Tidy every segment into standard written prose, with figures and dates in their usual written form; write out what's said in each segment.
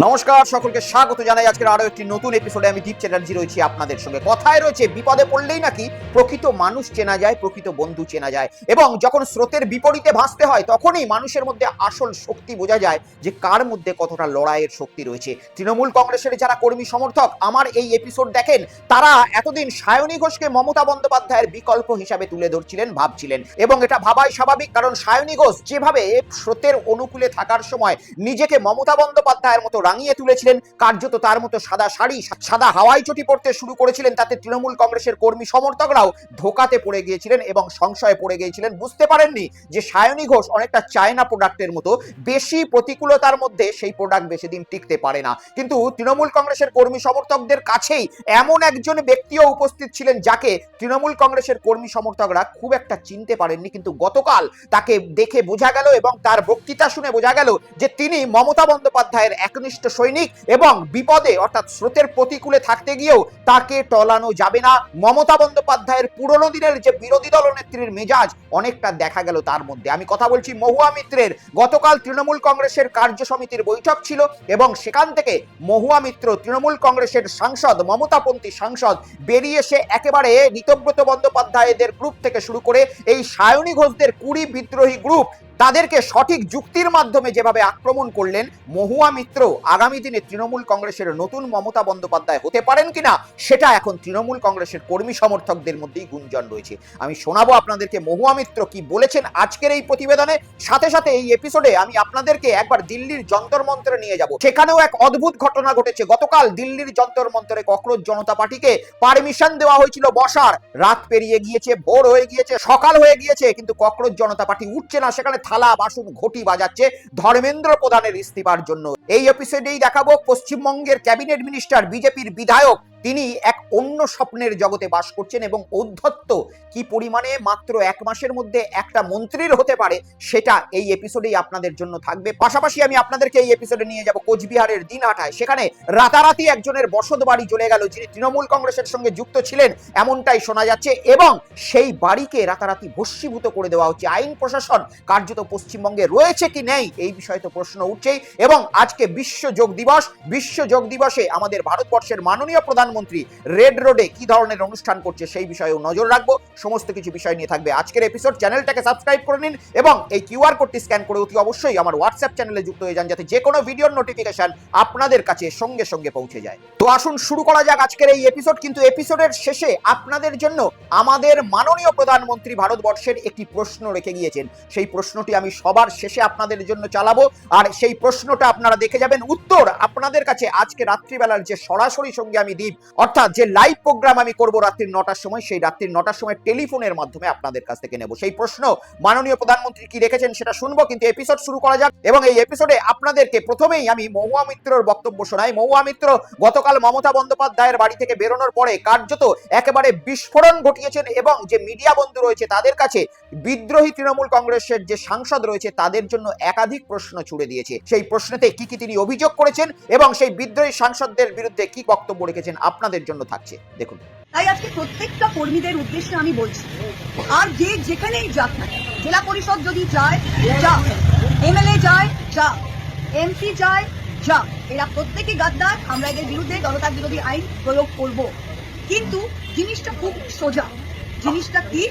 নমস্কার, সকলকে স্বাগত জানাই আজকের আরো একটি নতুন এপিসোডে। আমি দীপ চ্যাটার্জি রয়েছি আপনাদের সঙ্গে। কথায় রয়েছে, বিপদে পড়লেই নাকি প্রকৃত মানুষ চেনা যায়, প্রকৃত বন্ধু চেনা যায়, এবং যখন স্রোতের বিপরীতে ভাসতে হয় তখনই মানুষের মধ্যে আসল শক্তি বোঝা যায় যে কার মধ্যে কতটা লড়াইয়ের শক্তি রয়েছে। তৃণমূল কংগ্রেসের যারা কর্মী সমর্থক আমার এই এপিসোড দেখেন, তারা এতদিন সায়নী ঘোষকে মমতা বন্দ্যোপাধ্যায়ের বিকল্প হিসাবে তুলে ধরছিলেন, ভাবছিলেন, এবং এটা ভাবাই স্বাভাবিক, কারণ সায়নী ঘোষ যেভাবে স্রোতের অনুকূলে থাকার সময় নিজেকে মমতা বন্দ্যোপাধ্যায়ের মতো রাঙিয়ে তুলেছিলেন, কার্যত তার মতো সাদা শাড়ি, সাদা হাওয়াই চটি পড়তে শুরু করেছিলেন, তাতে তৃণমূল কংগ্রেসের কর্মী সমর্থকরাও ধোকাতে পড়ে গিয়েছিলেন এবং সংশয়ে পড়ে গিয়েছিলেন। বুঝতে পারেননি যে সায়নী ঘোষ অনেকটা চায়না প্রোডাক্টের মতো, বেশি প্রতিকূলতার মধ্যে সেই প্রোডাক্ট বেশি দিন টিকতে পারে না। কিন্তু তৃণমূল কংগ্রেসের কর্মী সমর্থকদের কাছেই এমন একজন ব্যক্তিও উপস্থিত ছিলেন যাকে তৃণমূল কংগ্রেসের কর্মী সমর্থকরা খুব একটা চিনতে পারেননি, কিন্তু গতকাল তাকে দেখে বোঝা গেল এবং তার বক্তৃতা শুনে বোঝা গেল যে তিনি মমতা বন্দ্যোপাধ্যায়ের একনিষ্ঠ সৈনিক, এবং বিপদে অর্থাৎ স্রোতের প্রতিকূলে থাকতে গিয়েও তাকে টলানো যাবে না। মমতা বন্দ্যোপাধ্যায়ের পুরনো দিনের যে বিরোধী দলনেত্রীর মেজাজ অনেকটা দেখা গেল তার মধ্যে। আমি কথা বলছি মহুয়া মিত্রের। গতকাল তৃণমূল কংগ্রেসের কার্য সমিতির বৈঠক ছিল এবং সেখান থেকে মহুয়া মিত্র, তৃণমূল কংগ্রেসের সাংসদ, মমতাপন্থী সাংসদ, বেরিয়ে এসে একেবারে ঋতব্রত বন্দ্যোপাধ্যায়দের গ্রুপ থেকে শুরু করে এই সায়নী ঘোষদের 20 বিদ্রোহী গ্রুপ, তাদেরকে সঠিক যুক্তির মাধ্যমে যেভাবে আক্রমণ করলেন, মহুয়া মিত্র আগামী দিনে তৃণমূল কংগ্রেসের নতুন মমতা বন্দ্যোপাধ্যায় হতে পারেন কিনা সেটা এখন তৃণমূল কংগ্রেসের কর্মী সমর্থকদের মধ্যেই গুঞ্জন রয়েছে। আমি শোনাবো আপনাদেরকে মহুয়া মিত্র কি বলেছেন আজকের এই প্রতিবেদনে। সাথে সাথে এই এপিসোডে আমি আপনাদেরকে একবার দিল্লির যন্তর মন্তরে নিয়ে যাব। সেখানেও এক অদ্ভুত ঘটনা ঘটেছে। গতকাল দিল্লির যন্তর মন্তরে ককরোচ জনতা পার্টিকে পারমিশন দেওয়া হয়েছিল বসার। রাত পেরিয়ে গিয়েছে, ভোর হয়ে গিয়েছে, সকাল হয়ে গিয়েছে, কিন্তু ককরোচ জনতা পার্টি উঠছে না। সেখানে থালা বাসন ঘটি বাজাচ্ছে ধর্মেন্দ্র প্রধানের ইস্তিফার জন্য। এই এপিসোডেই দেখাবো পশ্চিমবঙ্গের ক্যাবিনেট মিনিস্টার, বিজেপির বিধায়ক, তিনি এক অন্য স্বপ্নের জগতে বাস করছেন এবং ঔদ্ধত্য কি পরিমাণে মাত্র 1 মাসের মধ্যে একটা মন্ত্রীর হতে পারে সেটা এই এপিসোডেই আপনাদের জন্য থাকবে। পাশাপাশি আমি আপনাদেরকে এই এপিসোডে নিয়ে যাব কোচবিহারের দিনহাটায়। সেখানে রাতারাতি একজনের বসত বাড়ি জ্বলে গেল যিনি তৃণমূল কংগ্রেসের সঙ্গে যুক্ত ছিলেন, এমনটাই শোনা যাচ্ছে, এবং সেই বাড়িকে রাতারাতি ভস্মীভূত করে দেওয়া হচ্ছে। আইন প্রশাসন কার্যত পশ্চিমবঙ্গে রয়েছে কি নেই এই বিষয়ে তো প্রশ্ন উঠছেই। এবং আজকে বিশ্ব যোগ দিবস। বিশ্ব যোগ দিবসে আমাদের ভারতবর্ষের মাননীয় প্রধানমন্ত্রী রেড রোডে কি ধরনের অনুষ্ঠান করছে সেই বিষয়েও নজর রাখবো। সমস্ত কিছু বিষয় নিয়ে থাকবে আজকের এপিসোড। চ্যানেলটাকে সাবস্ক্রাইব করে নিন এবং এই কিউআর কোডটি স্ক্যান করে অতি অবশ্যই আমার হোয়াটসঅ্যাপ চ্যানেলে যুক্ত হয়ে যান, যাতে যে কোনো ভিডিওর নোটিফিকেশন আপনাদের কাছে সঙ্গে সঙ্গে পৌঁছে যায়। তো আসুন শুরু করা যাক আজকের এই এপিসোড। কিন্তু এপিসোডের শেষে আপনাদের জন্য আমাদের মাননীয় প্রধানমন্ত্রী ভারতবর্ষের একটি প্রশ্ন রেখে গিয়েছেন। সেই প্রশ্নটি আমি সবার শেষে আপনাদের জন্য চালাবো, আর সেই প্রশ্নটা আপনারা দেখে যাবেন। উত্তর আপনাদের কাছে আজকে রাত্রিবেলার যে সরাসরি সঙ্গে আমি দীপ, অর্থাৎ যে লাইভ প্রোগ্রাম আমি করব রাত্রি 9টার সময়, সেই রাত্রি 9টার সময় টেলিফোনের মাধ্যমে আপনাদের কাছ থেকে নেব। সেই প্রশ্ন মাননীয় প্রধানমন্ত্রী কি রেখেছেন সেটা শুনবো, কিন্তু এপিসোড শুরু করা যাক। এবং এই এপিসোডে আপনাদেরকে প্রথমেই আমি মহুয়া মিত্রর বক্তব্য শোনাই। মহুয়া মিত্র গতকাল মমতা বন্দ্যোপাধ্যায়ের বাড়ি থেকে বেরোনোর পরে কার্যত একেবারে বিস্ফোরণ ঘটিয়েছেন এবং যে মিডিয়া বন্ধু রয়েছে তাদের কাছে বিদ্রোহী তৃণমূল কংগ্রেসের যে সাংসদ রয়েছে তাদের জন্য একাধিক প্রশ্ন ছুড়ে দিয়েছে। সেই প্রশ্নেতে কি কি তিনি অভিযোগ করেছেন এবং সেই বিদ্রোহী সাংসদদের বিরুদ্ধে কি বক্তব্য রেখেছেন আপনাদের জন্য থাকছে, দেখুন। তাই আজকে প্রত্যেকটা কর্মীদের উদ্দেশ্যে আমি বলছি, আর যে যেখানেই যাক না, জেলা পরিষদ যদি যায় যা, এমএলএ যায় যা, এমপি যায় যা, এরা প্রত্যেকে গাদ্দার। আমরা এদের বিরুদ্ধে জনতার বিরোধী আইন প্রয়োগ করব। কিন্তু জিনিসটা খুব সোজা। জিনিসটা কি,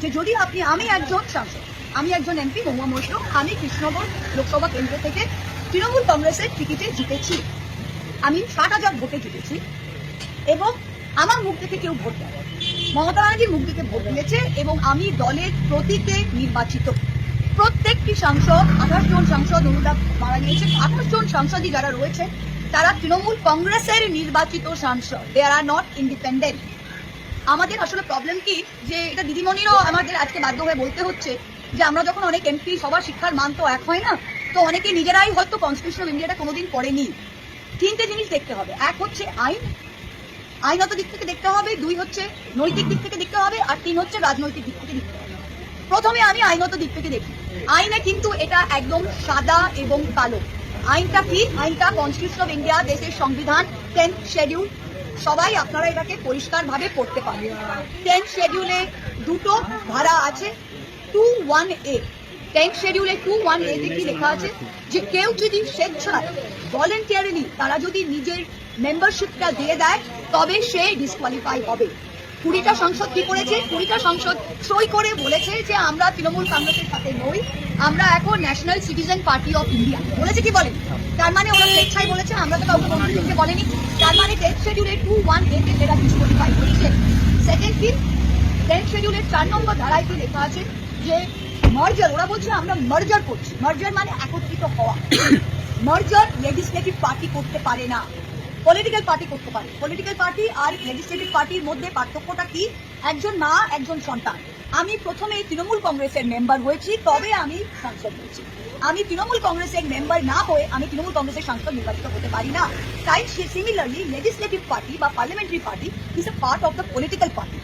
যে যদি আমি একজন সাংসদ, আমি একজন এমপি মহুয়া মৈত্র, আমি কৃষ্ণনগর লোকসভা কেন্দ্র থেকে তৃণমূল কংগ্রেসের টিকিটে জিতেছি। আমি 60,000 ভোটে জিতেছি এবং আমার মুখ দেখে কেউ ভোট দেয়, মমতা ব্যানার্জির মুখ দেখে ভোট দিয়েছে এবং আমি দলের প্রতীকে নির্বাচিত। প্রত্যেকটি সাংসদ, 28 জন সাংসদ অনুদান মারা গিয়েছে, 28 জন সাংসদই যারা রয়েছে তারা তৃণমূল কংগ্রেসের নির্বাচিত সাংসদ, দে আর নট ইন্ডিপেন্ডেন্ট। আমাদের আসলে প্রবলেম কি, যে এটা দিদিমণিরও আমাদের আজকে বাধ্য হয়ে বলতে হচ্ছে যে আমরা যখন অনেক এমপি, সবার শিক্ষার মান তো এক হয় না, তো অনেকে নিজেরাই হয়তো কনস্টিটিউশন অফ ইন্ডিয়াটা কোনোদিন পড়েনি। 3টে জিনিস দেখতে হবে। এক হচ্ছে আইন, আইনত দিক থেকে দেখতে হবে, 2 হচ্ছে নৈতিক দিক থেকে দেখতে হবে, আর 3 হচ্ছে রাজনৈতিক দিক থেকে দেখতে হবে। প্রথমে আমি আইনত দিক থেকে দেখি। আইনে কিন্তু এটা একদম সাদা এবং কালো। আইনটা কি? আইনটা কনস্টিটিউশন অফ ইন্ডিয়া, দেশের সংবিধান, 10th শিডিউল, সবাই আপনারা এটাকে পরিষ্কারভাবে পড়তে পারবেন। 10th শিডিউলে 2টো ধারা আছে, 2(1)(a 10th শিডিউলে 2(1)A তে কি লেখা আছে যে কেউ যদি স্বেচ্ছায় ভলেন্টিয়ারিলি তারা যদি নিজের মেম্বারশিপটা দিয়ে দেয় তবে সে ডিসকোয়ালিফাই হবে। 20টা সংসদ কি করেছে? 20টা সংসদ সই করে বলেছে যে আমরা তৃণমূল কংগ্রেসের সাথে নই, আমরা এখন national citizen party of India. বলেছে কি বলেন? তার মানে ওরা স্বেচ্ছায় বলেছে, আমরা তো কাউকে বন্ধু দিতে বলেনি। তার মানে 10th শিডিউলে 2(1)A তে এরা ডিসকোয়ালিফাই করেছে। সেকেন্ড কি, 10th শিডিউলের 4 নম্বর ধারায় কি লেখা আছে যে মার্জার, ওরা বলছে আমরা মার্জার করছি। মার্জার মানে একত্রিত হওয়া। মার্জার লেজিসলেটিভ পার্টি করতে পারে না, পলিটিক্যাল পার্টি করতে পারে। পলিটিক্যাল পার্টি আর লেজিসলেটিভ পার্টির মধ্যে পার্থক্যটা কি? একজন মা, একজন সন্তান। আমি প্রথমে তৃণমূল কংগ্রেসের মেম্বার হয়েছি, তবে আমি সাংসদ হয়েছি। আমি তৃণমূল কংগ্রেসের মেম্বার না হয়ে আমি তৃণমূল কংগ্রেসের সাংসদ নির্বাচিত হতে পারি না। তাই সিমিলারলি লেজিসলেটিভ পার্টি বা parliamentary party is a part of the political party.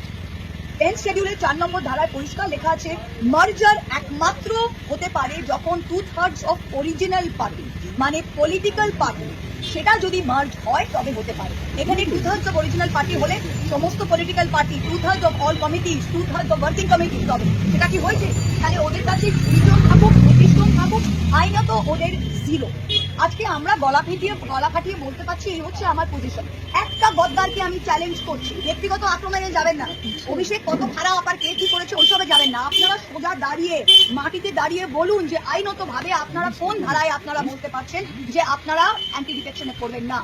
10th শিডিউলের 4 নম্বর ধারায় পরিষ্কার লেখা আছে মার্জার একমাত্র হতে পারে যখন 2/3 অফ অরিজিনাল পার্টি মানে পলিটিক্যাল পার্টি সেটা যদি মার্জ হয় তবে হতে পারে। এখানে 2/3 অফ অরিজিনাল পার্টি হলে সমস্ত political party, 2/3 of all committees, 2/3 of working committee, তবে সেটা কি হয়েছে? তাহলে ওদের কাছে 20 জন থাকুক, 25 জন থাকুক, আইনত ওদের 0। আজকে আমরা গলা ফাটিয়ে বলতে পারছি এই হচ্ছে আমার পজিশন। একটা গদ্দারকে আমি চ্যালেঞ্জ করছি, ব্যক্তিগত আক্রমণে যাবেন না। অভিষেক কত খারাপ আর কে কি করেছে ওইসবে যাবেন না। আপনারা সোজা দাঁড়িয়ে মাটিতে দাঁড়িয়ে বলুন যে আইনত ভাবে আপনারা কোন ধারায় আপনারা বলতে পারছেন যে আপনারা অ্যান্টি ডিফেকশনে করবেন না।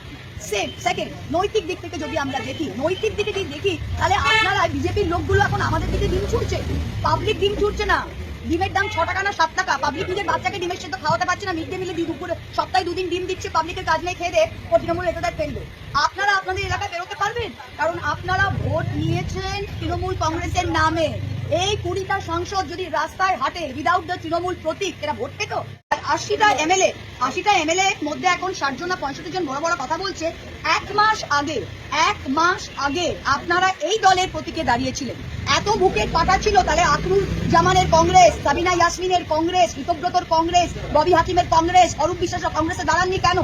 সেকেন্ড, নৈতিক দিক থেকে যদি আমরা দেখি, নৈতিক দিকে যদি দেখি তাহলে আপনারা বিজেপির লোকগুলো এখন আমাদের দিকে ডিম ছুটছে, পাবলিক ডিম ছুটছে না। ডিমের দাম 6 টাকা না 7 টাকা। পাবলিক নিজের বাচ্চাকে ডিমের সেদ্ধ খাওয়াতে পারছে না, মিড ডে মিলে দুপুরে সপ্তাহে 2 দিন ডিম দিচ্ছে, পাবলিকের কাজ নেই, খেয়ে দে ও তৃণমূল নেতাদের ফেলবে। আপনারা আপনাদের এলাকায় বেরোতে পারবেন? কারণ আপনারা ভোট নিয়েছেন তৃণমূল কংগ্রেসের নামে। এই 20টা সংসদ যদি রাস্তায় হাঁটে উইদাউট দ্য তৃণমূল প্রতীক, এরা ভোট পেত? 80টা এমএলএ মধ্যে এখন 60 জন না 65 জন বড় বড় কথা বলছে। 1 মাস আগে আপনারা এই দলের প্রতীকে দাঁড়িয়েছিলেন। এত বুকের পাটা ছিল, তাহলে আখরুল জামানের কংগ্রেস, সাবিনা ইয়াসমিনের কংগ্রেস, ঋতব্রতর কংগ্রেস, ববি হাকিমের কংগ্রেস, অরূপ বিশ্বাসের কংগ্রেসে দাঁড়াননি কেন?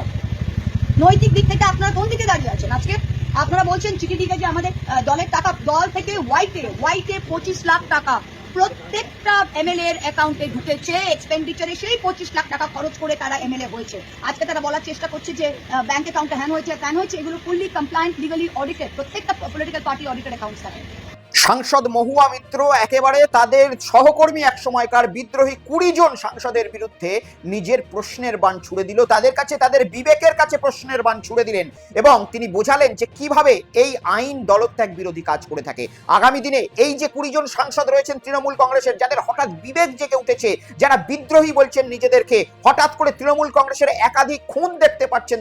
নৈতিক দিক থেকে আপনারা কোন দিকে দাঁড়িয়ে আছেন? আজকে আপনারা বলছেন চিঠি দিকে যে আমাদের দলের টাকা, দল থেকে হোয়াইটে 25 লাখ টাকা প্রত্যেকটা এমএলএ এর অ্যাকাউন্টে ঢুকেছে, এক্সপেন্ডিচারে সেই 25 লাখ টাকা খরচ করে তারা এমএলএ হয়েছে। আজকে তারা বলার চেষ্টা করছে যে ব্যাংক অ্যাকাউন্টে হ্যান হয়েছে, ত্যান হয়েছে। এগুলো ফুললি কমপ্লায়েন্ট, লিগালি অডিটেড, প্রত্যেকটা পলিটিক্যাল পার্টি অডিটেড অ্যাকাউন্টস থাকে। সাংসদ মহুয়া মিত্র একেবারে তাদের সহকর্মী এক সময়কার বিদ্রোহী 20 জন সাংসদের বিরুদ্ধে নিজের প্রশ্নের বাণ ছুড়ে দিল, তাদের কাছে, তাদের বিবেকের কাছে প্রশ্নের বাণ ছুড়ে দিলেন এবং তিনি বোঝালেন যে কিভাবে এই আইন দলত্যাগ বিরোধী কাজ করে থাকে। আগামী দিনে এই যে 20 জন সাংসদ রয়েছেন তৃণমূল কংগ্রেসের, যাদের হঠাৎ বিবেক জেগে উঠেছে, যারা বিদ্রোহী বলছেন নিজেদেরকে, হঠাৎ করে তৃণমূল কংগ্রেসের একাধিক খুন দেখতে পাচ্ছেন,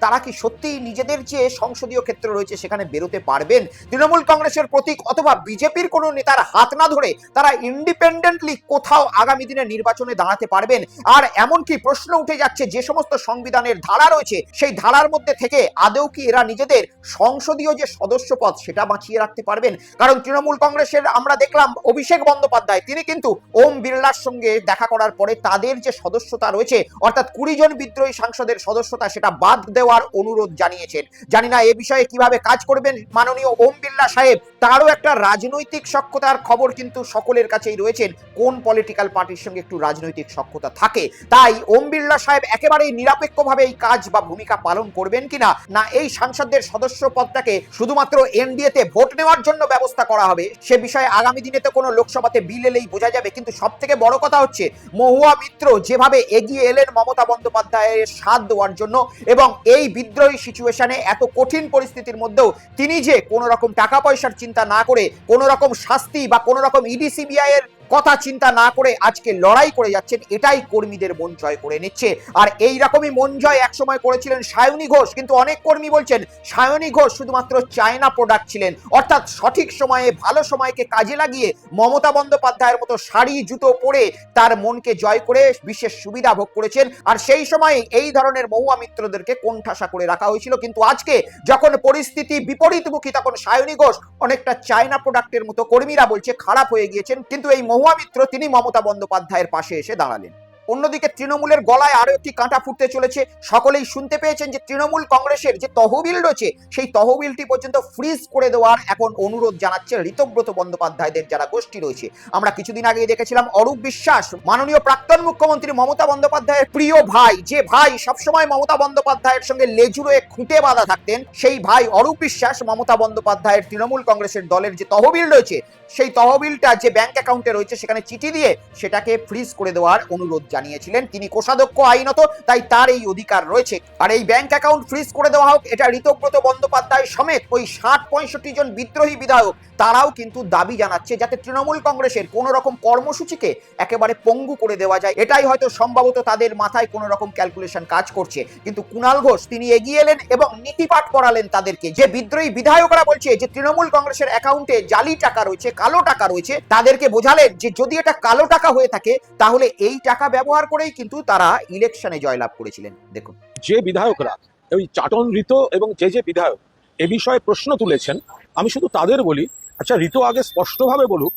তারা কি সত্যিই নিজেদের যে সংসদীয় ক্ষেত্র রয়েছে সেখানে বেরোতে পারবেন? তৃণমূল কংগ্রেসের প্রতীক অথবা বিজেপির কোন নেতার হাত না ধরে তারা ইন্ডিপেন্ডেন্টলি কোথাও আগামী দিনে নির্বাচনে দাঁড়াতে পারবেন? আর এমনকি প্রশ্ন উঠে যাচ্ছে যে সমস্ত সংবিধানের ধারা রয়েছে সেই ধারার মধ্যে থেকে আদৌ কি এরা নিজেদের সংসদীয় যে সদস্য পদ সেটা বাঁচিয়ে রাখতে পারবেন? কারণ তৃণমূল কংগ্রেসের আমরা দেখলাম অভিষেক বন্দ্যোপাধ্যায়, তিনি কিন্তু ওম বিড়লার সঙ্গে দেখা করার পরে তাদের যে সদস্যতা রয়েছে, অর্থাৎ 20 জন বিদ্রোহী সাংসদের সদস্যতা, সেটা বাদ দেওয়ার অনুরোধ জানিয়েছেন। জানি না এ বিষয়ে কিভাবে কাজ করবেন মাননীয় ওম বিড়লা সাহেব। তারও একটা রাজনৈতিক সখ্যতার খবর কিন্তু সকলের কাছেই রয়েছেন, কোন পলিটিক্যাল পার্টির সঙ্গে একটু রাজনৈতিক সখ্যতা থাকে। তাই ওম বিড়লা সাহেব একেবারেই নিরপেক্ষভাবে এই কাজ বা ভূমিকা পালন করবেন কিনা, না এই সাংসদদের সদস্য পদটাকে শুধুমাত্র এনডিএতে ভোট নেওয়ার জন্য ব্যবস্থা করা হবে, সে বিষয়ে আগামী দিনে তো কোনো লোকসভাতে বিল এলেই বোঝা যাবে। কিন্তু সব থেকে বড় কথা হচ্ছে মহুয়া মিত্র যেভাবে এগিয়ে এলেন মমতা বন্দ্যোপাধ্যায়ের সাথ দেওয়ার জন্য, এবং এই বিদ্রোহী সিচুয়েশনে এত কঠিন পরিস্থিতির মধ্যেও তিনি যে কোনো রকম টাকা পয়সার চিন্তা না করে, কোন রকম শাস্তি বা কোন রকম ইডি সিবিআই এর কথা চিন্তা না করে আজকে লড়াই করে যাচ্ছেন, এটাই কর্মীদের মন জয় করে নিচ্ছে। আর এই রকমই মন জয় একসময় করেছিলেন সায়নী ঘোষ, কিন্তু অনেক কর্মী বলছেন সায়নী ঘোষ শুধুমাত্র চায়না প্রোডাক্ট ছিলেন, অর্থাৎ সঠিক সময়ে ভালো সময়কে কাজে লাগিয়ে মমতা বন্দ্যোপাধ্যায়ের মতো শাড়ি জুতো পরে তার মনকে জয় করে বিশেষ সুবিধা ভোগ করেছেন। আর সেই সময় এই ধরনের মহুয়া মিত্রদেরকে কোণঠাসা করে রাখা হয়েছিল, কিন্তু আজকে যখন পরিস্থিতি বিপরীতমুখী তখন সায়নী ঘোষ অনেকটা চায়না প্রোডাক্টের মতো কর্মীরা বলছে খারাপ হয়ে গিয়েছেন, কিন্তু এই মহুয়া মিত্র তিনি মমতা বন্দ্যোপাধ্যায়ের পাশে এসে দাঁড়ালেন। অন্যদিকে তৃণমূলের গলায় আরো একটি কাঁটা ফুটতে চলেছে। সকলেই শুনতে পেয়েছেন যে তৃণমূল কংগ্রেসের যে তহবিল রয়েছে সেই তহবিলটি পর্যন্ত ফ্রিজ করে দেওয়ার এখন অনুরোধ জানাচ্ছে ঋতব্রত বন্দ্যোপাধ্যায়দের যারা গোষ্ঠী রয়েছে। আমরা কিছুদিন আগেই দেখেছিলাম অরূপ বিশ্বাস, মাননীয় প্রাক্তন মুখ্যমন্ত্রী মমতা বন্দ্যোপাধ্যায়ের প্রিয় ভাই, যে ভাই সবসময় মমতা বন্দ্যোপাধ্যায়ের সঙ্গে লেজুড়ে খুঁটে বাঁধা থাকতেন, সেই ভাই অরূপ বিশ্বাস মমতা বন্দ্যোপাধ্যায়ের তৃণমূল কংগ্রেসের দলের যে তহবিল রয়েছে সেই তহবিলটা যে ব্যাংক অ্যাকাউন্টে রয়েছে সেখানে চিঠি দিয়ে সেটাকে ফ্রিজ করে দেওয়ার অনুরোধ জানিয়েছিলেন। তিনি কোষাধ্যক্ষ আইনত, তাই তার এই অধিকার রয়েছে। আর এই ব্যাংক অ্যাকাউন্ট ফ্রিজ করে দেওয়া হোক, এটা ঋতব্রত বন্দ্যোপাধ্যায় সমেত ওই ৬০-৬৫ জন বিদ্রোহী বিধায়ক তারাও কিন্তু দাবি জানাচ্ছে যাতে তৃণমূল কংগ্রেসের কোনো রকম কর্মসূচিকে একেবারে পঙ্গু করে দেওয়া যায়। এটাই হয়তো সম্ভবত তাদের মাথায় কোনো রকম ক্যালকুলেশন কাজ করছে। কিন্তু কুণাল ঘোষ তিনি এগিয়ে এলেন এবং নীতিপাঠ করালেন তাদেরকে। যে বিদ্রোহী বিধায়করা বলছে যে তৃণমূল কংগ্রেসের অ্যাকাউন্টে জালি টাকা রয়েছে, কালো টাকা রয়েছে, তাদেরকে বোঝালেন যে যদি এটা কালো টাকা হয়ে থাকে তাহলে এই টাকা ব্যবহার করেই কিন্তু তারা ইলেকশনে জয়লাভ করেছিলেন। দেখুন, যে বিধায়করা ওই চাটন ঋত এবং যে বিধায়ক এ বিষয়ে প্রশ্ন তুলেছেন, আমি শুধু তাদের বলি, আচ্ছা ঋত আগে স্পষ্টভাবে বলুক,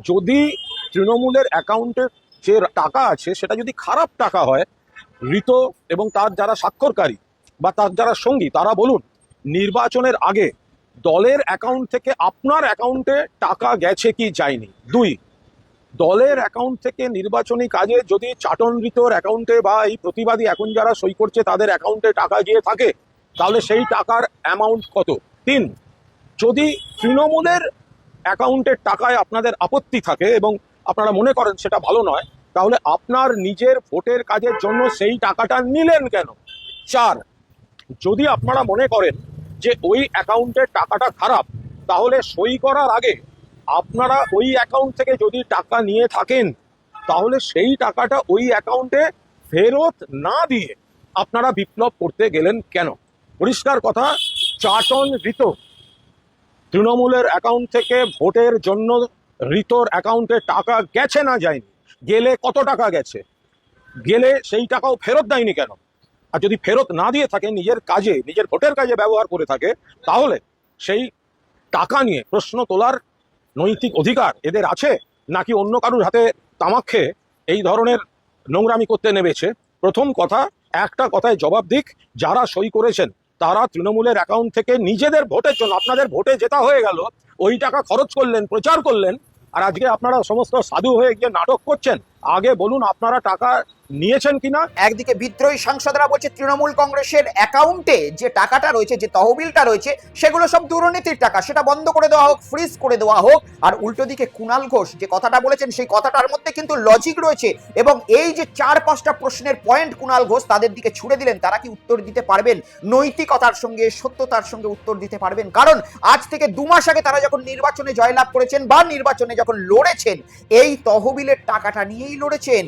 যদি তৃণমূলের অ্যাকাউন্টে যে টাকা আছে সেটা যদি খারাপ টাকা হয়, ঋত এবং তার যারা স্বাক্ষরকারী বা তার যারা সঙ্গী তারা বলুন নির্বাচনের আগে দলের অ্যাকাউন্ট থেকে আপনার অ্যাকাউন্টে টাকা গেছে কি যায়নি। ২, দলের অ্যাকাউন্ট থেকে নির্বাচনী কাজে যদি চাটন ঋতর অ্যাকাউন্টে বা এই প্রতিবাদী এখন যারা সই করছে তাদের অ্যাকাউন্টে টাকা গিয়ে থাকে তাহলে সেই টাকার অ্যামাউন্ট কত। ৩, যদি তৃণমূলের অ্যাকাউন্টের টাকায় আপনাদের আপত্তি থাকে এবং আপনারা মনে করেন সেটা ভালো নয়, তাহলে আপনার নিজের ভোটের কাজের জন্য সেই টাকাটা নিলেন কেন। ৪, যদি আপনারা মনে করেন যে ওই অ্যাকাউন্টের টাকাটা খারাপ, তাহলে সই করার আগে আপনারা ওই অ্যাকাউন্ট থেকে যদি টাকা নিয়ে থাকেন তাহলে সেই টাকাটা ওই অ্যাকাউন্টে ফেরত না দিয়ে আপনারা বিপ্লব করতে গেলেন কেন। পরিষ্কার কথা, চাটন ঋত তৃণমূলের অ্যাকাউন্ট থেকে ভোটের জন্য ঋতর অ্যাকাউন্টে টাকা গেছে না যায়নি, গেলে কত টাকা গেছে, গেলে সেই টাকাও ফেরত দেয়নি কেন। আর যদি ফেরত না দিয়ে থাকে, নিজের কাজে নিজের ভোটের কাজে ব্যবহার করে থাকে, তাহলে সেই টাকা নিয়ে প্রশ্ন তোলার নৈতিক অধিকার এদের আছে নাকি অন্য কারুর হাতে তামাক খেয়ে এই ধরনের নোংরামি করতে নেমেছে। প্রথম কথা, একটা কথায় জবাব দিক, যারা সই করেছেন তারা তৃণমূলের অ্যাকাউন্ট থেকে নিজেদের ভোটের জন্য, আপনাদের ভোটে জেতা হয়ে গেল, ওই টাকা খরচ করলেন, প্রচার করলেন, আর আজকে আপনারা সমস্ত সাধু হয়ে গিয়ে নাটক করছেন। আগে বলুন আপনারা টাকা নিয়েছেন কিনা। একদিকে বিদ্রোহী সাংসদরা বলছে তৃণমূল কংগ্রেসের অ্যাকাউন্টে যে টাকাটা রয়েছে, যে তহবিলটা রয়েছে, সেগুলো সব দুর্নীতির টাকা, সেটা বন্ধ করে দেওয়া হোক, ফ্রিজ করে দেওয়া হোক। আর উল্টো দিকে কুণাল ঘোষ যে কথাটা বলেছেন সেই কথাটার মধ্যে কিন্তু লজিক রয়েছে এবং এই যে ৪-৫টা প্রশ্নের পয়েন্ট কুণাল ঘোষ তাদের দিকে ছুড়ে দিলেন, তারা কি উত্তর দিতে পারবেন নৈতিকতার সঙ্গে, সত্যতার সঙ্গে উত্তর দিতে পারবেন? কারণ আজ থেকে ২ মাস আগে তারা যখন নির্বাচনে জয়লাভ করেছেন বা নির্বাচনে যখন লড়েছেন, এই তহবিলের টাকাটা নিয়েই লড়েছেন।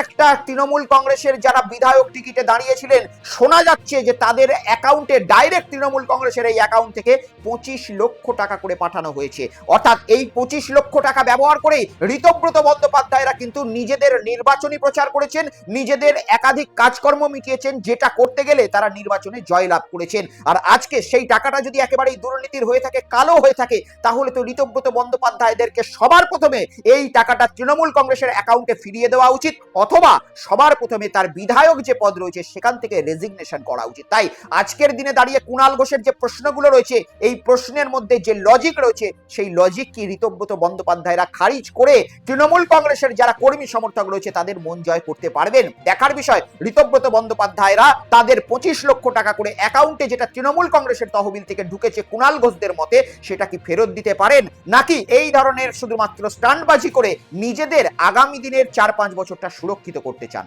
একটা তৃণমূল কংগ্রেসের যারা বিধায়ক টিকিটে দাঁড়িয়েছিলেন, শোনা যাচ্ছে যে তাদের অ্যাকাউন্টে ডাইরেক্ট তৃণমূল কংগ্রেসের এই অ্যাকাউন্ট থেকে ২৫ লক্ষ টাকা করে পাঠানো হয়েছে। অর্থাৎ এই ২৫ লক্ষ টাকা ব্যবহার করেই ঋতব্রত বন্দ্যোপাধ্যায়রা কিন্তু নিজেদের নির্বাচনী প্রচার করেছেন, নিজেদের একাধিক কাজকর্ম মিটিয়েছেন, যেটা করতে গেলে তারা নির্বাচনে জয়লাভ করেছেন। আর আজকে সেই টাকাটা যদি একেবারেই দুর্নীতির হয়ে থাকে, কালো হয়ে থাকে, তাহলে তো ঋতব্রত বন্দ্যোপাধ্যায়দেরকে সবার প্রথমে এই টাকাটা তৃণমূল কংগ্রেসের অ্যাকাউন্টে ফিরিয়ে দেওয়া উচিত, অথবা সবার প্রথমে তার বিধায়ক যে পদ রয়েছে সেখান থেকে রেজিগনেশন করা উচিত। তাই আজকের দিনে দাঁড়িয়ে কুণাল ঘোষের যে প্রশ্নগুলো রয়েছে, এই প্রশ্নের মধ্যে যে লজিক রয়েছে, সেই লজিক কি ঋতব্রত বন্দ্যোপাধ্যায়রা খারিজ করে তৃণমূল কংগ্রেসের যারা কর্মী সমর্থক রয়েছে তাদের মন জয় করতে পারবেন? দেখার বিষয়। ঋতব্রত বন্দ্যোপাধ্যায়রা তাদের ২৫ লক্ষ টাকা করে অ্যাকাউন্টে যেটা তৃণমূল কংগ্রেসের তহবিল থেকে ঢুকেছে কুণাল ঘোষদের মতে, সেটা কি ফেরত দিতে পারেন, নাকি এই ধরনের শুধুমাত্র স্টান্টবাজি করে নিজেদের আগামী দিনের ৪-৫ বছরটা সুরক্ষিত করতে চান?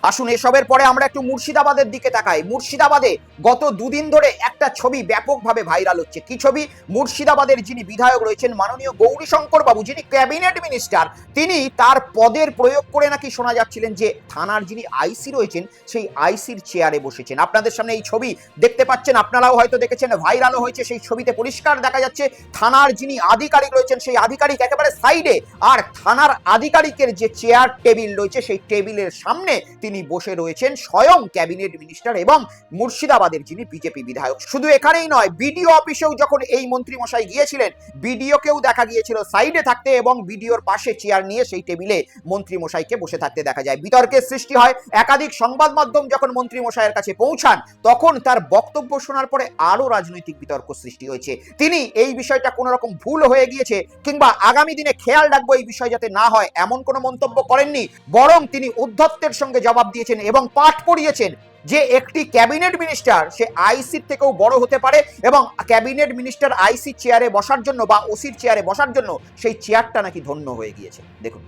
আসুন এসবের পরে আমরা একটু মুর্শিদাবাদের দিকে তাকাই। মুর্শিদাবাদে গত দুদিন ধরে একটা ছবি ব্যাপকভাবে ভাইরাল হচ্ছে। কি ছবি? মুর্শিদাবাদের যিনি বিধায়ক রয়েছেন মাননীয় গৌরীশঙ্কর বাবু, যিনি ক্যাবিনেট মিনিস্টার, তিনি তার পদের প্রয়োগ করে নাকি শোনা যাচ্ছিলেন যে থানার যিনি আইসি রয়েছেন সেই আইসির চেয়ারে বসেছেন। আপনাদের সামনে এই ছবি দেখতে পাচ্ছেন, আপনারাও হয়তো দেখেছেন, ভাইরালও হয়েছে। সেই ছবিতে পরিষ্কার দেখা যাচ্ছে থানার যিনি আধিকারিক রয়েছেন সেই আধিকারিক একেবারে সাইডে, আর থানার আধিকারিকের যে চেয়ার টেবিল রয়েছে সেই টেবিলের সামনে তিনি বসে রয়েছেন স্বয়ং ক্যাবিনেট মিনিস্টার এবং মুর্শিদাবাদের যিনি বিজেপি বিধায়ক। শুধু এখানেই নয়, বিডিও অফিসেও যখন এই মন্ত্রী মশাই গিয়েছিলেন, বিডিওকেও দেখা গিয়েছিল সাইডে থাকতে এবং বিডিওর পাশে চেয়ার নিয়ে সেই টেবিলে মন্ত্রী মশাইকে বসে থাকতে দেখা যায়। বিতর্কের সৃষ্টি হয়। একাধিক সংবাদ মাধ্যম যখন মন্ত্রী মশাইয়ের কাছে পৌঁছান, তখন তার বক্তব্য শোনার পরে আরো রাজনৈতিক বিতর্ক সৃষ্টি হয়েছে। তিনি এই বিষয়টা কোনো রকম ভুল হয়ে গিয়েছে কিংবা আগামী দিনে খেয়াল রাখবো এই বিষয় যাতে না হয়, এমন কোনো মন্তব্য করেননি। বরং তিনি উদ্ধত্তের সঙ্গে জবাব দিয়েছেন এবং পাঠ পড়িয়েছেন যে একটি ক্যাবিনেট মিনিস্টার সে আইসির থেকেও বড় হতে পারে এবং ক্যাবিনেট মিনিস্টার আইসি চেয়ারে বসার জন্য বা ওসির চেয়ারে বসার জন্য সেই চেয়ারটা নাকি ধন্য হয়ে গিয়েছে। দেখুন,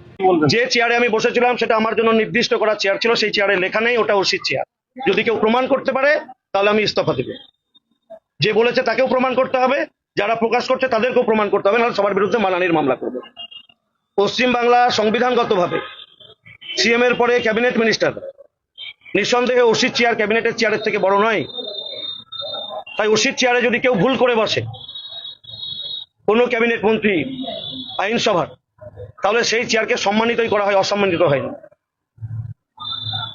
যে চেয়ারে আমি বসেছিলাম সেটা আমার জন্য নির্দিষ্ট করা চেয়ার ছিল, সেই চেয়ারে লেখা নেই ওটা ওসির চেয়ার। যদি কেউ প্রমাণ করতে পারে তাহলে আমি ইস্তফা দেব। যে বলেছে তাকেও প্রমাণ করতে হবে, যারা প্রকাশ করছে তাদেরকেও প্রমাণ করতে হবে, নাহলে সবার বিরুদ্ধে মানহানির মামলা করব। পশ্চিমবাংলা সংবিধানগতভাবে সিএম এর পরে ক্যাবিনেট মিনিস্টার, নিঃসন্দেহে ওসির চেয়ার ক্যাবিনেটের চেয়ারের থেকে বড় নয়। তাই ওসির চেয়ারে যদি কেউ ভুল করে বসে, কোনো ক্যাবিনেট মন্ত্রী, আইনসভার, তাহলে সেই চেয়ারকে সম্মানিতই করা হয়, অসম্মানিত হয় না।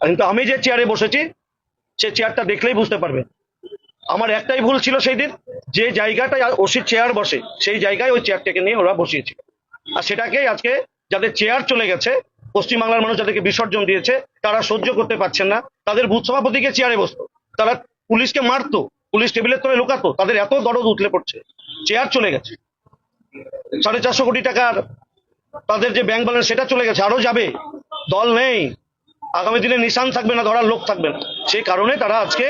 কিন্তু আমি যে চেয়ারে বসেছি সেই চেয়ারটা দেখলেই বুঝতে পারবে। আমার একটাই ভুল ছিল সেই দিন, যে জায়গাটায় ওসির চেয়ার বসে সেই জায়গায় ওই চেয়ারটাকে নিয়ে ওরা বসিয়েছিল। আর সেটাকেই আজকে যাদের চেয়ার চলে গেছে, পশ্চিমবাংলার মানুষ যাদেরকে বিসর্জন দিয়েছে, তারা সহ্য করতে পারছেন না। তাদের বুথ সভাপতিকে চেয়ারে বসতো, তারা পুলিশকে মারতো, পুলিশ টেবিলের তলায় লুকাতো, তাদের এত দরদ উঠলে পড়ছে। চেয়ার চলে গেছে, 450 কোটি টাকার তাদের যে ব্যাংক ব্যালেন্স সেটা চলে গেছে, আরো যাবে। দল নেই, আগামী দিনে নিশান থাকবে না, ধরার লোক থাকবে না। সেই কারণে তারা আজকে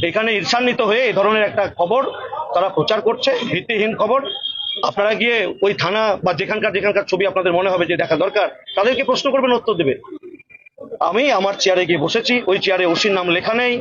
এখানে ঈর্ষান্বিত হয়ে এই ধরনের একটা খবর তারা প্রচার করছে, ভিত্তিহীন খবর। আপনারা গিয়ে ওই থানা বা যেখানকার ছবি আপনাদের মনে হবে যে দেখা দরকার, তাদেরকে প্রশ্ন করবেন, উত্তর দেবে। আমি আমার চেয়ারে গিয়ে বসেছি, ওই চেয়ারে ওসির নাম লেখা নেই।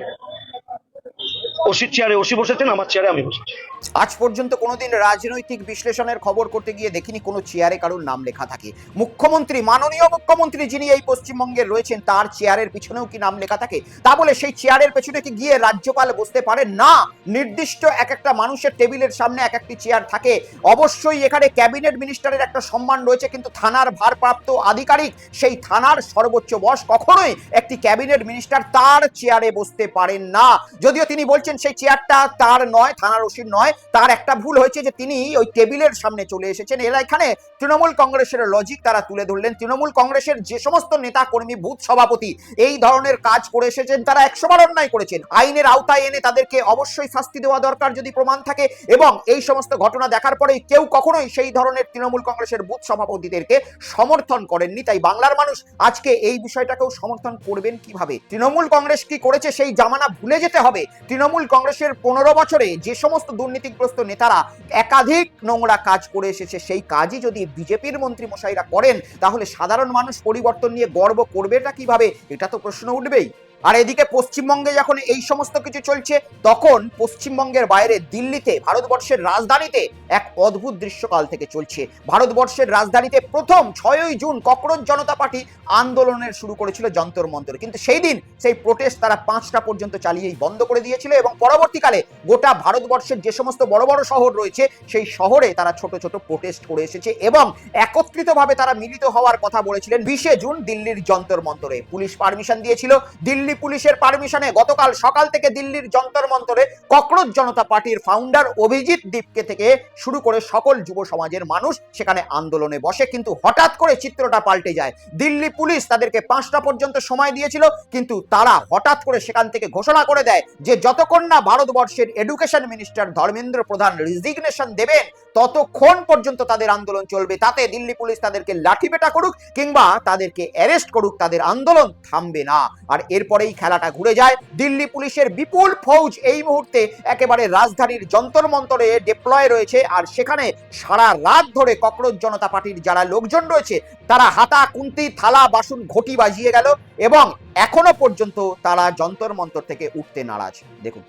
ওসির চেয়ারে ওসি বসেছেন, আমার চেয়ারে আমি বসেছি। আজ পর্যন্ত কোনোদিন রাজনৈতিক বিশ্লেষণের খবর করতে গিয়ে দেখিনি কোনো চেয়ারে কারোর নাম লেখা থাকে। মুখ্যমন্ত্রী, মাননীয় মুখ্যমন্ত্রী যিনি এই পশ্চিমবঙ্গে রয়েছেন, তার চেয়ারের পিছনেও কি নাম লেখা থাকে? তা বলে সেই চেয়ারের পেছনে কি গিয়ে রাজ্যপাল বসতে পারেন না? নির্দিষ্ট এক একটা মানুষের টেবিলের সামনে এক একটি চেয়ার থাকে। অবশ্যই এখানে ক্যাবিনেট মিনিস্টারের একটা সম্মান রয়েছে, কিন্তু থানার ভারপ্রাপ্ত আধিকারিক, সেই থানার সর্বোচ্চ বস, কখনোই একটি ক্যাবিনেট মিনিস্টার তার চেয়ারে বসতে পারেন না। যদিও তিনি বলছেন সেই চেয়ারটা তার নয়, থানার ওসির নয়, তার একটা ভুল হয়েছে যে তিনি ওই টেবিলের সামনে চলে এসেছেন। এরা এখানে তৃণমূল কংগ্রেসের লজিক তারা তুলে ধরলেন। তৃণমূল কংগ্রেসের যে সমস্ত নেতা কর্মী, বুথ সভাপতি এই ধরনের কাজ করে এসেছেন, তারা 100 বার অন্যায় করেছেন। আইনের আওতায় এনে তাদেরকে অবশ্যই শাস্তি দেওয়া দরকার যদি প্রমাণ থাকে। এবং এই সমস্ত ঘটনা দেখার পরে কেউ কখনোই সেই ধরনের তৃণমূল কংগ্রেসের বুথ সভাপতিদেরকে সমর্থন করেননি। তাই বাংলার মানুষ আজকে এই বিষয়টাকেও সমর্থন করবেন কিভাবে? তৃণমূল কংগ্রেস কি করেছে সেই জামানা ভুলে যেতে হবে। তৃণমূল কংগ্রেসের 15 বছরে যে সমস্ত দুর্নীতিগ্রস্ত নেতারা একাধিক নোংরা কাজ করে এসেছে, সেই কাজই যদি বিজেপির মন্ত্রী মশাইরা করেন, তাহলে সাধারণ মানুষ পরিবর্তন নিয়ে গর্ব করবেটা কিভাবে? এটা তো প্রশ্ন উঠবেই। আর এদিকে পশ্চিমবঙ্গে যখন এই সমস্ত কিছু চলছে, তখন পশ্চিমবঙ্গের বাইরে দিল্লিতে, ভারতবর্ষের রাজধানীতে এক অদ্ভুত দৃশ্যকাল থেকে চলছে। ভারতবর্ষের রাজধানীতে প্রথম 6ই জুন ককরোচ জনতা পার্টি আন্দোলনের শুরু করেছিল যন্তর মন্তর, কিন্তু সেই দিন সেই প্রোটেস্ট তারা 5টা পর্যন্ত চালিয়েই বন্ধ করে দিয়েছিল। এবং পরবর্তীকালে গোটা ভারতবর্ষের যে সমস্ত বড় বড় শহর রয়েছে, সেই শহরে তারা ছোট ছোট প্রোটেস্ট করে এসেছে এবং একত্রিতভাবে তারা মিলিত হওয়ার কথা বলেছিলেন 20শে জুন দিল্লির যন্তর মন্তরে। পুলিশ পারমিশন দিয়েছিল। দিল্লি পুলিশের পারমিশনে গতকাল সকাল থেকে দিল্লির যন্তর মন্তরে ককরোচ জনতা পার্টির ফাউন্ডার অভিজিৎ দীপকে থেকে শুরু করে সকল যুব সমাজের মানুষ সেখানে আন্দোলনে বসে। কিন্তু হঠাৎ করে চিত্রটা পাল্টে যায়। দিল্লি পুলিশ তাদেরকে 5টা পর্যন্ত সময় দিয়েছিল, কিন্তু তারা হঠাৎ করে সেখান থেকে ঘোষণা করে দেয় যে যতক্ষণ না ভারতবর্ষের এডুকেশন মিনিস্টার ধর্মেন্দ্র প্রধান রিজিগনেশন দেবেন, ততক্ষণ পর্যন্ত তাদের আন্দোলন চলবে। তাতে দিল্লি পুলিশ তাদেরকে লাঠিপেটা করুক কিংবা তাদেরকে অ্যারেস্ট করুক, তাদের আন্দোলন থামবে না। আর এরপরেই খেলাটা ঘুরে যায়। দিল্লি পুলিশের বিপুল ফৌজ এই মুহূর্তে একেবারে রাজধানীর যন্তর মন্তরে ডিপ্লয় রয়েছে। আর সেখানে সারা রাত ধরে ককরোচ জনতা পার্টির যারা লোকজন রয়েছে, তারা হাতা, কুন্তি, থালা, বাসন, ঘটি বাজিয়ে গেল এবং এখনো পর্যন্ত তারা যন্তর মন্তর থেকে উঠতে নারাজ। দেখুন।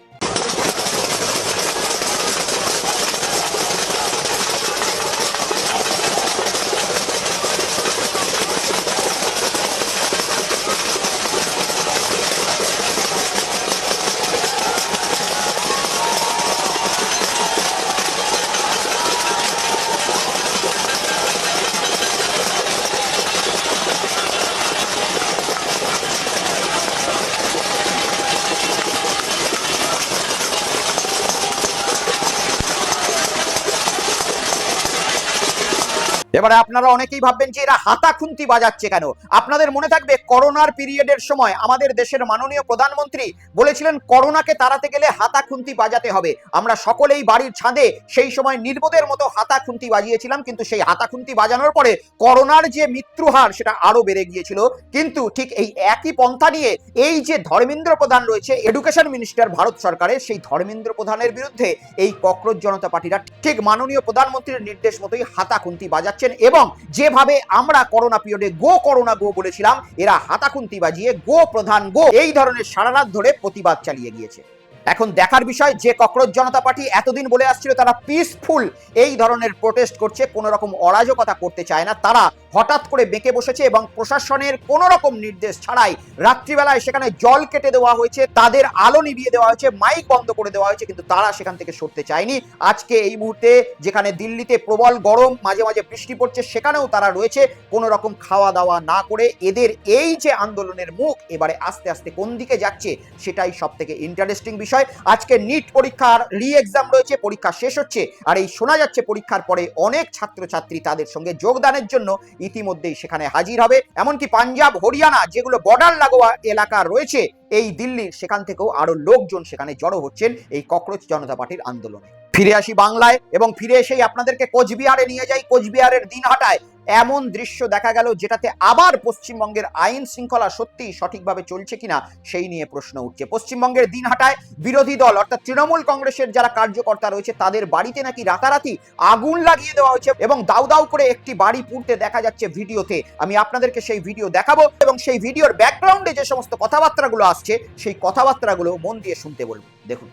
এবারে আপনারা অনেকেই ভাববেন যে এরা হাতা খুন্তি বাজাচ্ছে কেন। আপনাদের মনে থাকবে করোনার পিরিয়ডের সময় আমাদের দেশের মাননীয় প্রধানমন্ত্রী বলেছিলেন করোনাকে তাড়াতে গেলে হাতা খুন্তি বাজাতে হবে। আমরা সকলেই বাড়ির ছাদে সেই সময় নির্বোধের মতো হাতা খুন্তি বাজিয়েছিলাম, কিন্তু সেই হাতা খুন্তি বাজানোর পরে করোনার যে মৃত্যু হার সেটা আরো বেড়ে গিয়েছিল। কিন্তু ঠিক এই একই পন্থা নিয়ে এই যে ধর্মেন্দ্র প্রধান রয়েছে এডুকেশন মিনিস্টার ভারত সরকারের, সেই ধর্মেন্দ্র প্রধানের বিরুদ্ধে এই ককরোচ জনতা পার্টিরা ঠিক মাননীয় প্রধানমন্ত্রীর নির্দেশ মতোই হাতা খুন্তি বাজাচ্ছে এবং যেভাবে আমরা করোনা পিরিয়ডে গো করোনা গো বলেছিলাম, এরা হাতাখুন্তি বাজিয়ে গো প্রধান গো এই ধরনের সারা রাত ধরে প্রতিবাদ চালিয়ে গিয়েছে। এখন দেখার বিষয় যে ককরোচ জনতা পার্টি এতদিন বলে আসছিল তারা পিসফুল এই ধরনের প্রোটেস্ট করছে, কোনো রকম অরাজকতা করতে চায় না, তারা হঠাৎ করে বেঁকে বসেছে এবং প্রশাসনের কোনো রকম নির্দেশ ছাড়াই রাত্রিবেলায় সেখানে জল কেটে দেওয়া হয়েছে, তাদের আলো নিভিয়ে দেওয়া হয়েছে, মাইক বন্ধ করে দেওয়া হয়েছে, কিন্তু তারা সেখান থেকে সরতে চায়নি। আজকে এই মুহূর্তে যেখানে দিল্লিতে প্রবল গরম, মাঝে মাঝে বৃষ্টি পড়ছে, সেখানেও তারা রয়েছে কোনো রকম খাওয়া দাওয়া না করে। এদের এই যে আন্দোলনের মুখ এবারে আস্তে আস্তে কোন দিকে যাচ্ছে সেটাই সব থেকে ইন্টারেস্টিং বিষয়। আজকে নিট পরীক্ষার রি এক্সাম রয়েছে, পরীক্ষা শেষ হচ্ছে, আর এই শোনা যাচ্ছে পরীক্ষার পরে অনেক ছাত্রছাত্রী তাদের সঙ্গে যোগদানের জন্য ইতিমধ্যেই সেখানে হাজির হবে। এমনকি পাঞ্জাব, হরিয়ানা যেগুলো বর্ডার লাগোয়া এলাকা রয়েছে এই দিল্লির, সেখান থেকেও আরো লোকজন সেখানে জড়ো হচ্ছেন এই ককরোচ জনতা পার্টির আন্দোলনে। ফিরে আসি বাংলায় এবং ফিরে এসেই আপনাদেরকে কোচবিহারে নিয়ে যাই। কোচবিহারের দিনহাটায় এমন দৃশ্য দেখা গেল যেটাতে আবার পশ্চিমবঙ্গের আইন শৃঙ্খলা সত্যি সঠিকভাবে চলছে কিনা সেই নিয়ে প্রশ্ন উঠছে। পশ্চিমবঙ্গের দিনহাটায় বিরোধী দল অর্থাৎ তৃণমূল কংগ্রেসের যারা কার্যকর্তা রয়েছে তাদের বাড়িতে নাকি রাতারাতি আগুন লাগিয়ে দেওয়া হয়েছে এবং দাউ দাউ করে একটি বাড়ি পুড়তে দেখা যাচ্ছে ভিডিওতে। আমি আপনাদেরকে সেই ভিডিও দেখাবো এবং সেই ভিডিওর ব্যাকগ্রাউন্ডে যে সমস্ত কথাবার্তাগুলো আসছে সেই কথাবার্তাগুলো মন দিয়ে শুনতে বলবো। দেখুন।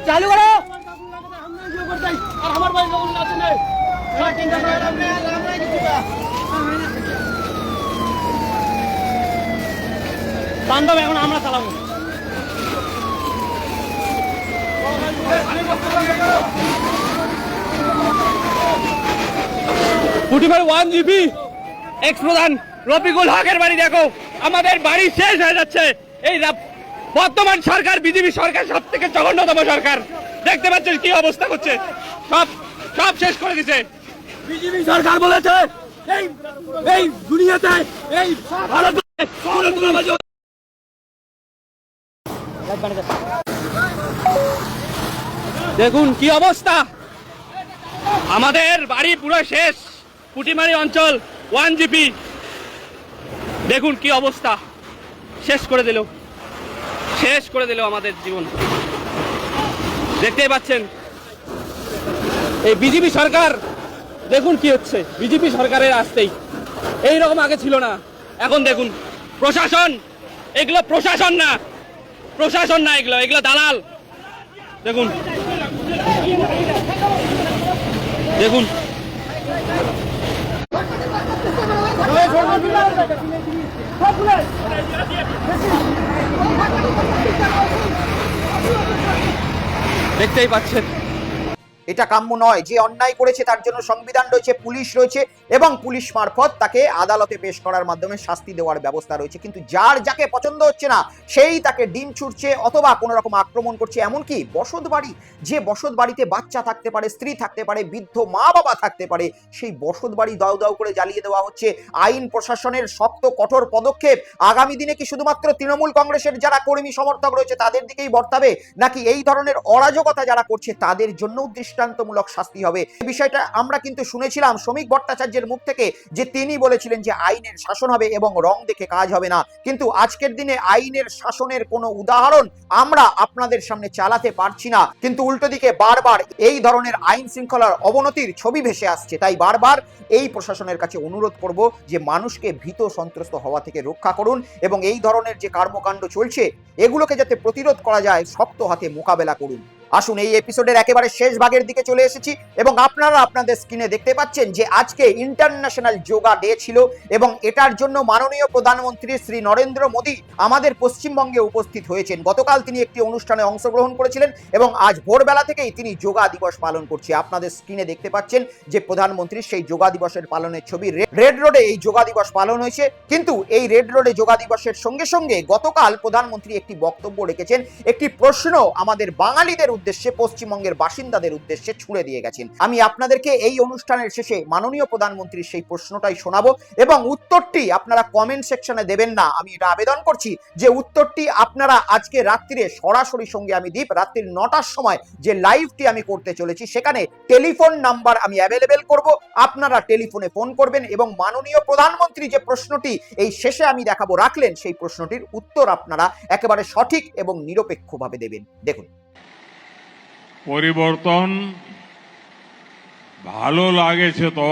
চালু করো। তাণ্ডব এখন আমরা চালাবো। পুটিমার 1 GB এক্স প্রধান রফিকুল হকের বাড়ি দেখো, আমাদের বাড়ি শেষ হয়ে যাচ্ছে। এই বর্তমান সরকার বিজেপি সরকার সব থেকে জঘন্যতম সরকার। দেখতে পাচ্ছেন কি অবস্থা করছে, সব সব শেষ করে দিছে। বিজেপি সরকার বলেছে এই দুনিয়াতে এই ভারতে দেখুন কি অবস্থা, আমাদের বাড়ি পুরো শেষ। পুটিমারি অঞ্চল 1 GB দেখুন কি অবস্থা, শেষ করে দিল, শেষ করে দিল আমাদের জীবন। দেখতেই পাচ্ছেন এই বিজেপি সরকার, দেখুন কি হচ্ছে। বিজেপি সরকারের আসতেই এইরকম আগে ছিল না, এখন দেখুন প্রশাসন, এগুলো প্রশাসন না, প্রশাসন না, এগুলো এগুলো দালাল। দেখুন দেখুন দেখতেই পাচ্ছেন। এটা কাম্য নয়। যে অন্যায় করেছে তার জন্য সংবিধান রয়েছে, পুলিশ রয়েছে এবং পুলিশ মারফত তাকে আদালতে পেশ করার মাধ্যমে শাস্তি দেওয়ার ব্যবস্থা রয়েছে। কিন্তু যার যাকে পছন্দ হচ্ছে না সেই তাকে ডিম ছুটছে অথবা কোনো রকম আক্রমণ করছে। এমনকি বসত বাড়ি, যে বসত বাড়িতে বাচ্চা থাকতে পারে, স্ত্রী থাকতে পারে, বৃদ্ধ মা বাবা থাকতে পারে, সেই বসত বাড়ি দাউ দাউ করে জ্বালিয়ে দেওয়া হচ্ছে। আইন প্রশাসনের শক্ত কঠোর পদক্ষেপ আগামী দিনে কি শুধুমাত্র তৃণমূল কংগ্রেসের যারা কর্মী সমর্থক রয়েছে তাদের দিকেই বর্তাবে, নাকি এই ধরনের অরাজকতা যারা করছে তাদের জন্য দৃষ্টান্তমূলক শাস্তি হবে? এই বিষয়টা আমরা কিন্তু শুনেছিলাম শ্রমিক ভট্টাচার্যের মুখ থেকে, যে তিনি বলেছিলেন যে আইনের শাসন হবে এবং রং দেখে কাজ হবে না। কিন্তু আজকের দিনে আইনের শাসনের কোনো উদাহরণ আমরা আপনাদের সামনে চালাতে পারছি না, কিন্তু উল্টো দিকে বারবার এই ধরনের আইন শৃঙ্খলার অবনতির ছবি ভেসে আসছে। তাই বারবার এই প্রশাসনের কাছে অনুরোধ করব যে মানুষকে ভীত সন্ত্রস্ত হওয়া থেকে রক্ষা করুন এবং এই ধরনের যে কর্মকাণ্ড চলছে এগুলোকে যাতে প্রতিরোধ করা যায় শক্ত হাতে মোকাবেলা করুন। আসুন এই এপিসোডের একেবারে শেষ ভাগের দিকে চলে এসেছি এবং আপনারা আপনাদের স্ক্রিনে দেখতে পাচ্ছেন যে আজকে ইন্টারন্যাশনাল যোগা ডে ছিল এবং এটার জন্য মাননীয় প্রধানমন্ত্রী শ্রী নরেন্দ্র মোদী আমাদের পশ্চিমবঙ্গে উপস্থিত হয়েছেন। গতকাল তিনি একটি অনুষ্ঠানে অংশগ্রহণ করেছিলেন এবং আজ ভোরবেলা থেকেই তিনি যোগা দিবস পালন করছে। আপনাদের স্ক্রিনে দেখতে পাচ্ছেন যে প্রধানমন্ত্রী সেই যোগা দিবসের পালনের ছবি। রেড রোডে এই যোগা দিবস পালন হয়েছে, কিন্তু এই রেড রোডে যোগা দিবসের সঙ্গে সঙ্গে গতকাল প্রধানমন্ত্রী একটি বক্তব্য রেখেছেন, একটি প্রশ্ন আমাদের বাঙালিদের উদ্দেশ্যে, পশ্চিমবঙ্গের বাসিন্দাদের উদ্দেশ্যে ছুড়ে দিয়ে গেছেন। আমি আপনাদেরকে এই অনুষ্ঠানের শেষে মাননীয় প্রধানমন্ত্রীর সেই প্রশ্নটাই শোনাবো এবং উত্তরটি আপনারা কমেন্ট সেকশনে দেবেন না, আমি এটা আবেদন করছি যে উত্তরটি আপনারা আজকে রাত্রিরে সরাসরি সঙ্গে আমি দীপ রাত্রি 9টার সময় যে লাইভটি আমি করতে চলেছি সেখানে টেলিফোন নাম্বার আমি অ্যাভেলেবেল করব, আপনারা টেলিফোনে ফোন করবেন এবং মাননীয় প্রধানমন্ত্রী যে প্রশ্নটি এই শেষে আমি দেখাবো রাখলেন সেই প্রশ্নটির উত্তর আপনারা একেবারে সঠিক এবং নিরপেক্ষভাবে দেবেন। দেখুন। পরিবর্তন ভালো লাগেছে তো?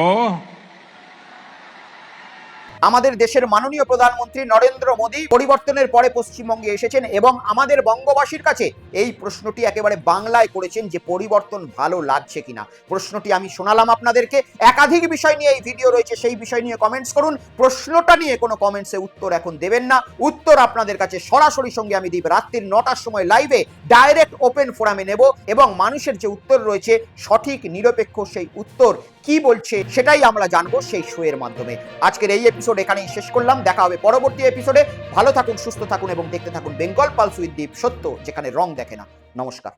আমাদের দেশের মাননীয় প্রধানমন্ত্রী নরেন্দ্র মোদী পরিবর্তনের পরে পশ্চিমবঙ্গে এসেছেন এবং আমাদের বঙ্গবাসীর কাছে এই প্রশ্নটি একেবারে বাংলায় করেছেন যে পরিবর্তন ভালো লাগছে কিনা। প্রশ্নটি আমি শোনালাম আপনাদেরকে, একাধিক বিষয় নিয়ে এই ভিডিও রয়েছে, সেই বিষয় নিয়ে কমেন্টস করুন। প্রশ্নটা নিয়ে কোনো কমেন্টসে উত্তর এখন দেবেন না, উত্তর আপনাদের কাছে সরাসরি সঙ্গে আমি দিব রাত্রি 9টার সময় লাইভে ডাইরেক্ট ওপেন ফোরামে নেব এবং মানুষের যে উত্তর রয়েছে সঠিক নিরপেক্ষ সেই উত্তর কি বলছে সেটাই আমরা জানবো সেই শো এর মাধ্যমে। আজকের এই এপিসোড এখানেই শেষ করলাম, দেখা হবে পরবর্তী এপিসোডে। ভালো থাকুন, সুস্থ থাকুন এবং দেখতে থাকুন বেঙ্গল পালস উইথ দীপ, সত্য যেখানে রং দেখে না। নমস্কার।